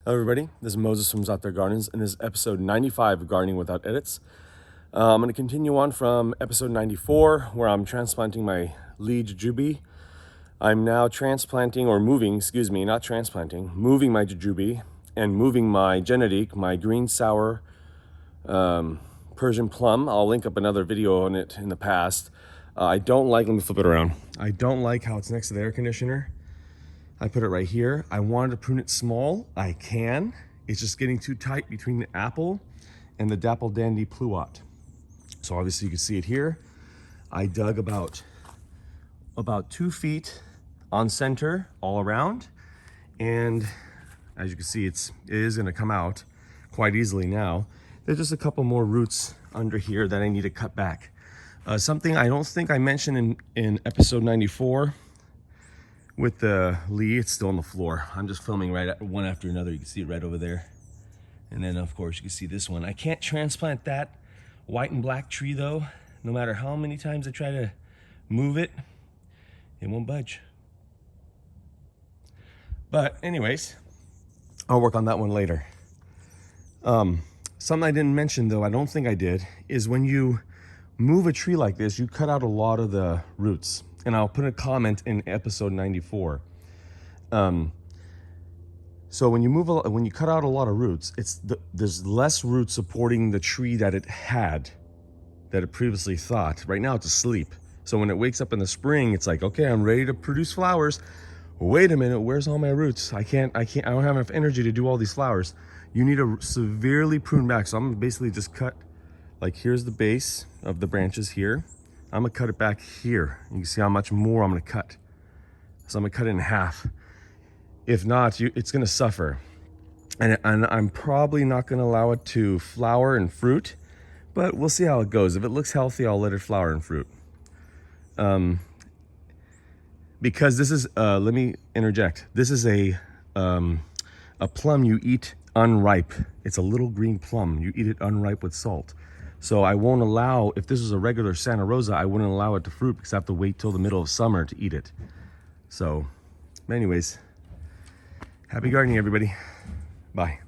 Hello everybody, this is Moses from ZAATARGARDENS Gardens, and this is episode 95 of Gardening Without Edits. I'm going to continue on from episode 94, where I'm transplanting my Lee jujube. I'm now transplanting, or moving, excuse me, not transplanting, moving my jujube and moving my genedique, my green sour Persian plum. I'll link up another video on it in the past. I don't like, let me flip it around. I don't like how it's next to the air conditioner. I put it right here. I wanted to prune it small. I can. It's just getting too tight between the apple and the Dapple Dandy Pluot. So obviously you can see it here. I dug about 2 feet on center all around. And as you can see, it is gonna come out quite easily now. There's just a couple more roots under here that I need to cut back. Something I don't think I mentioned in episode 94, with the Lee, it's still on the floor. I'm just filming one after another. You can see it right over there. And then of course you can see this one. I can't transplant that white and black tree though. No matter how many times I try to move it, it won't budge. But anyways, I'll work on that one later. Something I didn't mention though, I don't think I did, is when you move a tree like this, you cut out a lot of the roots. And I'll put a comment in episode 94. So when you cut out a lot of roots, there's less roots supporting the tree that it previously thought. Right now it's asleep. So when it wakes up in the spring, it's like, okay, I'm ready to produce flowers. Wait a minute, where's all my roots? I don't have enough energy to do all these flowers. You need to severely prune back. So I'm gonna basically just cut, like here's the base of the branches here. I'm gonna cut it back here. You can see how much more I'm gonna cut. So I'm gonna cut it in half. If not, it's gonna suffer. And I'm probably not gonna allow it to flower and fruit, but we'll see how it goes. If it looks healthy, I'll let it flower and fruit. Because this is, let me interject. This is a plum you eat unripe. It's a little green plum. You eat it unripe with salt. So I won't allow, if this was a regular Santa Rosa, I wouldn't allow it to fruit because I have to wait till the middle of summer to eat it. So anyways, happy gardening, everybody. Bye.